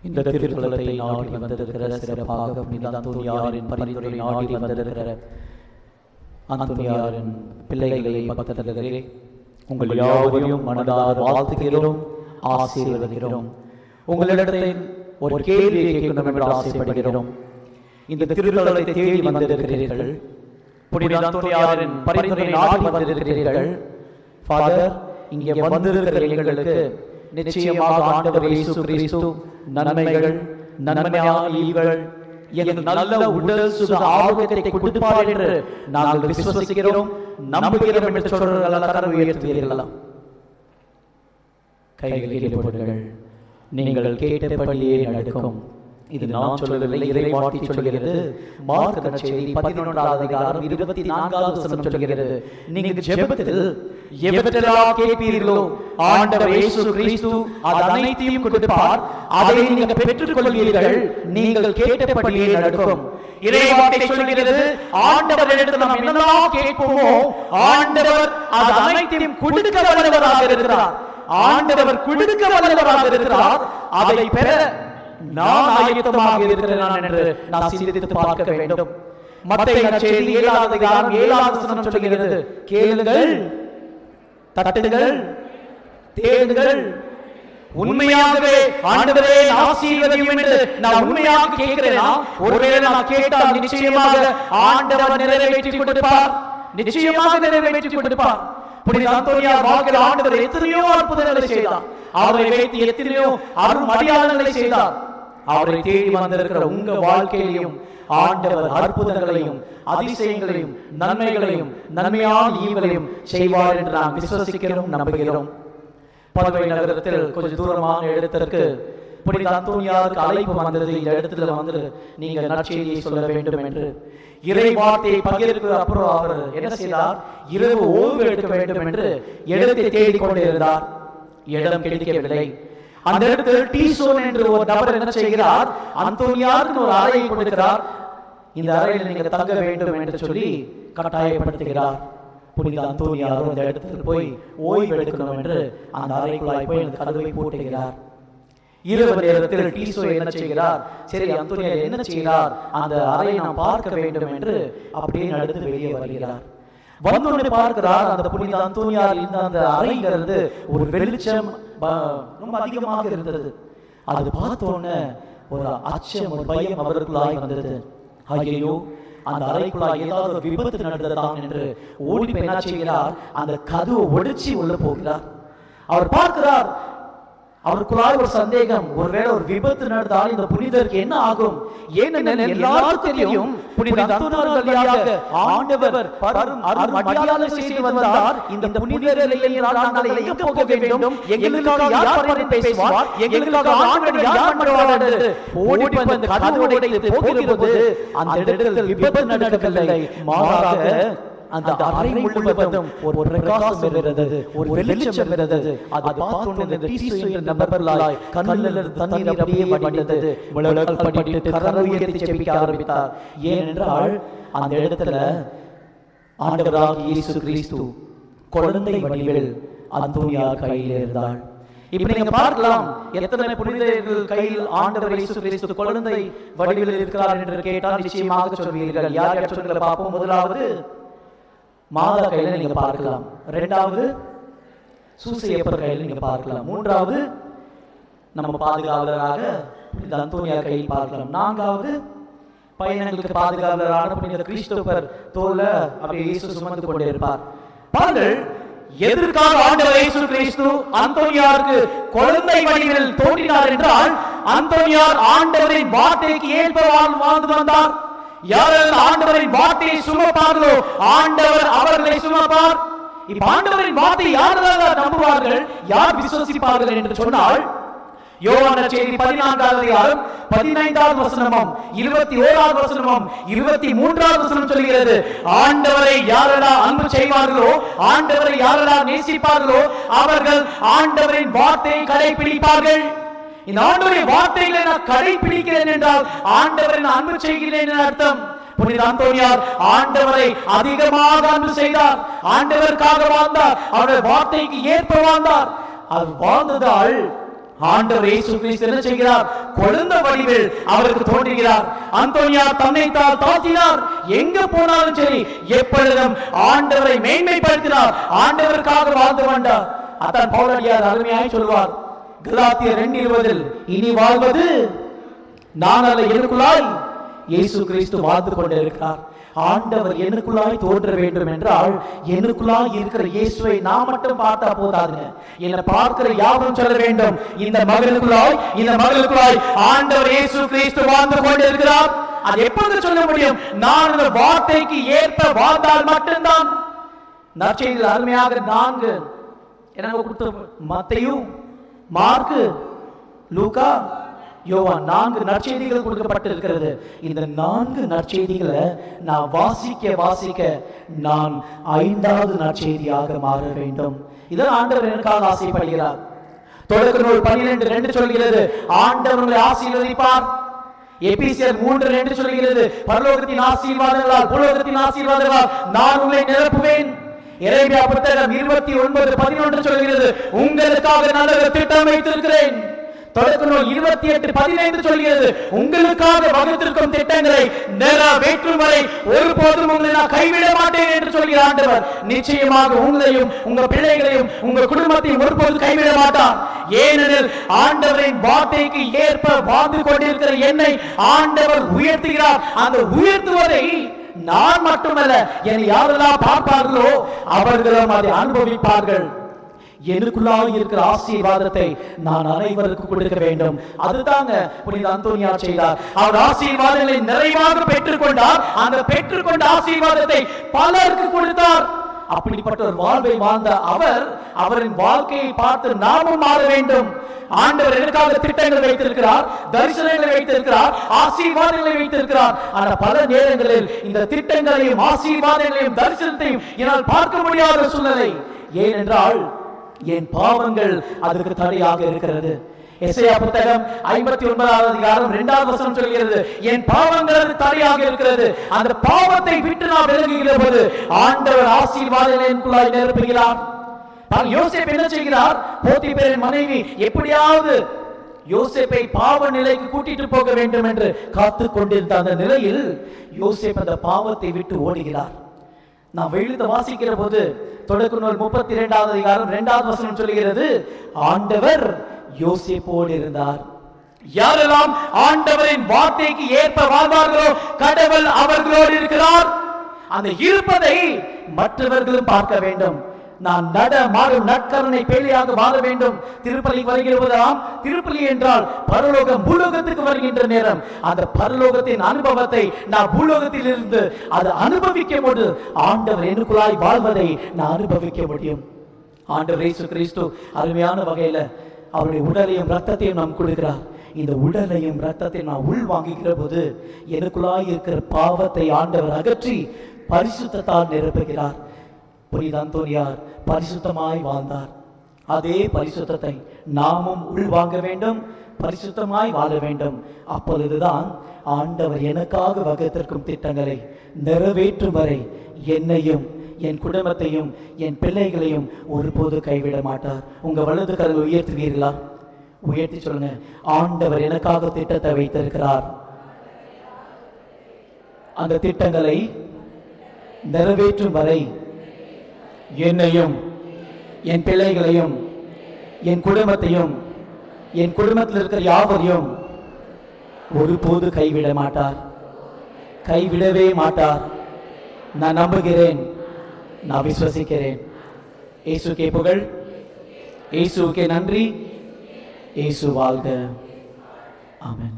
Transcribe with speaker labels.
Speaker 1: இந்த திருத்தலத்தை நாடி வந்திருக்கிற சிறப்பாக புனித அந்தோனியாரின் பரிந்துரை நாடி வந்திருக்கிற அந்தோனியாரின் பிள்ளைகளை பக்தர்களே, உங்கள் யாவரையும் மனதார வாழ்த்துகிறோம், ஆசீர்வதிக்கிறோம். உங்களிடத்தில் ஒரு கேள்வியை கேட்கணும் என்று ஆசைப்படுகிறோம். இந்த திருத்தலத்தை தேடி வந்திருக்கிறீர்கள், புனித அந்தோனியாரின் பரிந்துரை நாடி வந்திருக்கிறீர்கள். ஃபாதர், இங்கே வந்திருக்கிற எங்களுக்கு நிச்சயமாக ஆண்டவர் இயேசு கிறிஸ்து நன்மைகள், நன்மையான ஈவுகள், எங்கள் நல்ல உடல் சுக ஆரோக்கியத்தை கொடுப்பார் என்று நாங்கள் விசுவசிக்கிறோம், நம்புகிறோம் என்று சொல்றீர்கள். உயர்த்துவீர்களா? கைகளில் போடுங்கள். நீங்கள் கேட்டபடியே நடக்கும். இது நான் சொல்லவில்லை, இறைவார்த்தை சொல்கிறது. மார்க் நற்செய்தி 11ஆம் அதிகாரம் 24ஆவது வசனம் சொல்கிறது, நீங்கள் ஜெபத்தில் எவற்றையெல்லாம் கேட்பீர்களோ ஆண்டவர் இயேசு கிறிஸ்து அது அனைத்தையும் கொடுப்பார், அதை நீங்கள் பெற்றுக்கொள்வீர்கள், நீங்கள் கேட்டபடியே நடக்கும். இறைவார்த்தை சொல்கிறது, ஆண்டவரிடத்தில் நாம் என்னெல்லாம் கேட்போமோ ஆண்டவர் அது அனைத்தையும் கொடுக்க வல்லவராக இருக்கிறார். ஆண்டவர் கொடுக்க வல்லவராக இருக்கிறார். அதை பெற நான் ஆயத்தமாக இருக்கிறேன் என்று நான் சிந்தித்து பார்க்க வேண்டும். மத்தேயு நற்செய்தி 7ஆம் அதிகாரம் 7ஆவது வசனம் சொல்கிறது, கேளுங்கள், தட்டுங்கள், தேடுங்கள். உண்மையாகவே ஆண்டவரே ஆசீர்வதியும் என்று நான் உண்மையாக கேட்கிறேனா? ஒருவேளை நான் கேட்டால் நிச்சயமாக ஆண்டவர் நிறைவேற்றி கொடுப்பார், நிச்சயமாக நிறைவேற்றி கொடுப்பார். புனித அந்தோனியார் வாழ்க்கையில் ஆண்டவர் எத்தனையோ அற்புதங்களை செய்தார், அவரை வைத்து எத்தனையோ அரும் அடையாளங்களை செய்தார். அவரை தேடி வந்திருக்கிற உங்க வாழ்க்கையிலையும் ஆண்டவர் அற்புதங்களையும் அதிசயங்களையும் நன்மைகளையும் நன்மையான ஈவுகளையும் செய்வார் என்று நாம் விசுவசிக்கிறோம், நம்புகிறோம். பதுவை நகரத்தில் கொஞ்சம் தூரமான இடத்திற்கு புனித அந்தோனியாருக்கு அழைப்பு வந்தது. இந்த இடத்துல வந்து நீங்க நற்செய்தியை சொல்ல வேண்டும் என்று இறை வார்த்தையை பகிர்ந்து அப்புறம் அவர் என்ன செய்தார்? இரவு ஓய்வு எடுக்க வேண்டும் என்று இடத்தை தேடிக்கொண்டிருந்தார். இடம் கிடைக்கவில்லை. அந்த இடத்தில் டீசோன் என்று ஒரு நபர் என்ன செய்கிறார்? அந்தோனியாருக்கு ஒரு அறையை கொடுக்கிறார். இந்த அறையில் நீங்கள் தங்க வேண்டும் என்று சொல்லி கட்டாயப்படுத்துகிறார். புனித அந்தோனியார் அந்த இடத்தில் போய் ஓய்வு எடுக்கணும் என்று அந்த அறைக்குள்ளாய் போய் அந்த கதவை பூட்டுகிறார். இரவு நேரத்தில் டீசோ என்ன செய்கிறார்? சரி, அந்தோனியார் என்ன செய்கிறார், அந்த அறையை நாம் பார்க்க வேண்டும் என்று அப்படியே நடந்து வெளியே வருகிறார். வந்தோடனே பார்க்கிறார், அந்த புனித அந்தோனியார் இந்த அந்த அறையிலிருந்து ஒரு வெளிச்சம் ரொம்ப அதிகமாக இருந்தது. அது பார்த்தோன்னே ஒரு அச்சம், ஒரு பயம் அவருக்குள்ளாய் வந்தது. ஐயோ, அந்த அறைக்குள்ளாய் ஏதாவது ஒரு விபத்து நடந்ததான் என்று ஓடி என்ன செய்கிறார்? அந்த கதவை ஒடிச்சு உள்ள போகிறார். அவர் பார்க்கிறார், அவருக்குள்ளாய் ஒரு சந்தேகம், ஒருவேளை ஒரு விபத்து நடந்தால் இந்த புனிதருக்கு என்ன ஆகும்? ஏனெனில் எல்லாருக்கும் தெரியும், புனித அந்தோனியார் வழியாக ஆண்டவர் அடையாளம் செய்து வந்தார். இந்த புனிதர் இல்லையென்றால் நாங்கள் எங்கே போக வேண்டும்? எங்களுக்காக யார் பரிந்து பேசுவார்? எங்களுக்காக ஆண்டவர் யார் பண்ணுவார் என்று ஓடி வந்து கதவை உடைத்து போகிறபோது அந்த இடத்தில் விபத்து நடக்கவில்லை, மாறாக அந்த அறை முழுவதும் ஒரு பிரகாசம் இருந்தது, ஒரு வெளிச்சம் இருந்தது. அதை பார்த்தோன்னே இந்த டீசோ என்ற நபர்களாய் கண்ணில் தண்ணீர் அப்படியே வடிந்தது. முழங்கால் படிட்டு கரம் உயர்த்தி ஜெபிக்க ஆரம்பித்தார். ஏனென்றால் அந்த இடத்துல ஆண்டவராகிய இயேசு கிறிஸ்து குழந்தை வடிவில் அந்தோனியார் கையில் இருந்தார். இப்ப நீங்க பார்க்கலாம், எத்தனை புனிதர்கள் கையில் ஆண்டவர் இயேசு கிறிஸ்து குழந்தை வடிவில் இருக்கிறார் என்று கேட்டால் நிச்சயமாக சொல்வீர்கள். யார் யார் சொல்லுங்க பார்ப்போம். முதலாவது மாதா கையில நீங்க பார்க்கலாம், இரண்டாவது சூசையப்பர் கையில நீங்க பார்க்கலாம், மூன்றாவது நம்ம பாதுகாவலராக புனித அந்தோனியார் கையில் பார்க்கலாம், நான்காவது பயணங்களுக்கு பாதுகாவலரான புனித கிறிஸ்தோபர் தோல அப்படியே இயேசு சுமந்து கொண்டே இருப்பார். பாருங்கள், எதற்காக ஆண்டவர் இயேசு கிறிஸ்து அந்தோனியாருக்கு குழந்தை வடிவில் தோன்றினார் என்றால், அந்தோனியார் ஆண்டவரின் வார்த்தைக்கு ஏற்ப வாழ்ந்து வந்தார். யாரெல்லாம் ஆண்டவரின் வார்த்தையை சுமப்பார்களோ ஆண்டவர் அவர்களை சுமப்பார். இப்ப ஆண்டவரின் வார்த்தை யாரெல்லாம் நம்புவார்கள், யார் விசுவசிப்பார்கள் என்று சொன்னால், யோவான் நற்செய்தி 14ஆம் அதிகாரம் 15ஆவது வசனமும் 21ஆவது வசனமும் 23ஆவது வசனம் சொல்கிறது, ஆண்டவரை யாரெல்லாம் அன்பு செய்வார்களோ, ஆண்டவரை யாரெல்லாம் நேசிப்பார்களோ அவர்கள் ஆண்டவரின் வார்த்தையை கடைபிடிப்பார்கள். இந்த ஆண்டவரின் வார்த்தைகளை நான் கடைபிடிக்கிறேன் என்றால் ஆண்டவரின் அன்பு செய்கிறேன் என்ற அர்த்தம். புனித அந்தோனியார் ஆண்டவரை அதிகமாக அன்பு செய்தார், ஆண்டவருக்காக வாழ்ந்தார், அவருடைய வார்த்தைக்கு ஏற்ப வாழ்ந்தார். அது வாழ்ந்ததால் ஆண்டவர் இயேசு கிறிஸ்து என்ன செய்கிறார்? குழந்தை வடிவில் அவருக்கு தோன்றுகிறார். அந்தோனியார் தன்னைத்தான் தாழ்த்தினார். எங்க போனாலும் சரி எப்பொழுதும் ஆண்டவரை மேன்மைப்படுத்தினார். ஆண்டவருக்காக வாழ்ந்து வந்தார். அதான் பவுலடியார் அருமையாய் சொல்வார் கலாத்தியர் 2:20, இனி வாழ்வது நான் அல்ல, எனக்குள்ளாய் இயேசு கிறிஸ்து வாழ்ந்து கொண்டிருக்கிறார். ஆண்டவர் எனக்குள்ளாய் தோன்ற வேண்டும் என்றால் எனக்குள்ளாய் இருக்கிற இயேசுவை நான் மட்டும் பார்த்தா போதாதுங்க, என்னை பார்க்கிற யாவரும் சொல்ல வேண்டும், இந்த மகளுக்குள்ளாய் ஆண்டவர் இயேசு கிறிஸ்து வாழ்ந்து கொண்டிருக்கிறார். அது எப்பொழுது சொல்ல முடியும்? நான் இந்த வார்த்தைக்கு ஏற்ப வாழ்ந்தால் மட்டும்தான். நற்செய்தியில் அருமையாக 4 எனக்கு கொடுத்த மத்தேயு, மார்க்கு, லூக்கா, யோவான் 4 நற்செய்திகள் கொடுக்கப்பட்டிருக்கிறது. இந்த 4 நற்செய்திகளை நான் வாசிக்க நான் 5வது நற்செய்தியாக மாற வேண்டும். இதான் ஆண்டவர் எனக்காக ஆசைப்படுகிறார். தொடக்க நூல் 12:2 சொல்கிறது, ஆண்டவர்களை ஆசீர்வதிப்பார். எபேசியர் 3:2 சொல்கிறது, பரலோகத்தின் ஆசீர்வாதங்களால் பூலோகத்தின் ஆசீர்வாதங்களால் நான் உங்களை நிரப்புவேன். எரேமியா புத்தகம் 29:11 சொல்கிறது, உங்களுக்காக நல்ல திட்டம் வைத்திருக்கிறேன். தொடக்க நூல் 28:15 சொல்கிறது, உங்களுக்காக வகுத்திருக்கும் திட்டங்களை நிறைவேற்றும் வரை ஒருபோதும் உங்களை நான் கைவிட மாட்டேன் என்று சொல்கிற ஆண்டவர் நிச்சயமாக உங்களையும் உங்க பிள்ளைகளையும் உங்க குடும்பத்தையும் ஒருபோதும் கைவிட மாட்டார். ஏனெனில் ஆண்டவரின் வார்த்தைக்கு ஏற்ப வாழ்ந்து கொண்டிருக்கிற என்னை ஆண்டவர் உயர்த்துகிறார். அந்த உயர்த்துவதை நான் மட்டுமல்ல, என்னை யாரெல்லாம் பார்ப்பார்களோ அவர்களும் அதை அனுபவிப்பார்கள். எனக்குள்ளாக இருக்கிற ஆசீர்வாதத்தை நான் அனைவருக்கு கொடுக்க வேண்டும். அதுதாங்க புனித அந்தோனியார் செய்தார். அவர் ஆசீர்வாதங்களை நிறைவாக பெற்றுக்கொண்டார். அந்த பெற்றுக்கொண்ட ஆசீர்வாதத்தை பலருக்கு கொடுத்தார். அப்படிப்பட்ட ஒரு வாழ்வை வாழ்ந்த அவரின் வாழ்க்கையை பார்த்து நாமும் மாற வேண்டும். ஆண்டவர் எனக்காக திட்டங்கள் வைத்திருக்கிறார், தரிசனங்களை வைத்திருக்கிறார், ஆசீர்வாதங்களை வைத்திருக்கிறார். ஆனால் பல நேரங்களில் இந்த திட்டங்களையும் ஆசீர்வாதங்களையும் தரிசனத்தையும் என்னால் பார்க்க முடியாத சூழ்நிலை. ஏனென்றால் என் பாவங்கள் அதற்கு தடையாக இருக்கிறது. எசேயா புத்தகம் 59வது அதிகாரம் 2வது வசனம் சொல்கிறது, என் பாவங்கள் தடையாக இருக்கிறது. அந்த பாவத்தை விட்டு நாம் விலகுகிற போது ஆண்டவர் ஆசீர்வாதங்களை எனக்குள்ளாய் நிரப்புகிறார். யோசேப்பு என்ன செய்கிறார்? போத்திபேரின் மனைவி எப்படியாவது யோசேப்பை பாவ நிலைக்கு கூட்டிட்டு போக வேண்டும் என்று காத்து கொண்டிருந்த அந்த நிலையில் யோசேப்பு அந்த பாவத்தை விட்டு ஓடுகிறார். நான் எழுத வாசிக்கிற போது தொடக்க நூல் 32வது அதிகாரம் 2வது வசனம் சொல்கிறது, ஆண்டவர் யோசேப்போடு இருந்தார். யாரெல்லாம் ஆண்டவரின் வார்த்தைக்கு ஏற்ப வாழ்வார்களோ கடவுள் அவர்களோடு இருக்கிறார். அந்த இருப்பதை மற்றவர்களும் பார்க்க வேண்டும். நான் மாறும் நற்கருணை பேழையாக வாழ வேண்டும். திருப்பலி வருகிறதாம். திருப்பலி என்றால் பரலோகம் பூலோகத்துக்கு வருகின்ற நேரம். அந்த பரலோகத்தின் அனுபவத்தை நான் பூலோகத்தில் இருந்து அதை அனுபவிக்க முடியும். ஆண்டவர் எனக்குள்ளாய் வாழ்வதை நான் அனுபவிக்க முடியும். ஆண்டவர் இயேசு கிறிஸ்து அருமையான வகையில அவருடைய உடலையும் ரத்தத்தையும் நாம் கொடுக்கிறார். இந்த உடலையும் ரத்தத்தையும் நான் உள் வாங்குகிற போது எனக்குள்ளாய் இருக்கிற பாவத்தை ஆண்டவர் அகற்றி பரிசுத்தத்தால் நிரப்புகிறார். புனித அந்தோனியார் பரிசுத்தமாய் வாழ்ந்தார். அதே பரிசுத்தத்தை நாமும் உள்வாங்க வேண்டும், பரிசுத்தமாய் வாழ வேண்டும். அப்பொழுதுதான் ஆண்டவர் எனக்காக வகுத்திருக்கும் திட்டங்களை நிறைவேற்றும் வரை என்னையும் என் குடும்பத்தையும் என் பிள்ளைகளையும் ஒருபோது கைவிட மாட்டார். உங்க வலது கரங்களை உயர்த்துவீர்களா? உயர்த்தி சொல்லுங்க, ஆண்டவர் எனக்காக திட்டத்தை வைத்திருக்கிறார். அந்த திட்டங்களை நிறைவேற்றும் வரை என்னையும் என் பிள்ளைகளையும் என் குடும்பத்தையும் என் குடும்பத்தில் இருக்கிற யாவரையும் ஒருபோது கைவிட மாட்டார், கைவிடவே மாட்டார். நான் நம்புகிறேன், நான் விசுவசிக்கிறேன். இயேசுக்கே புகழ், இயேசுக்கே நன்றி, இயேசு வாழ்க. ஆமென்.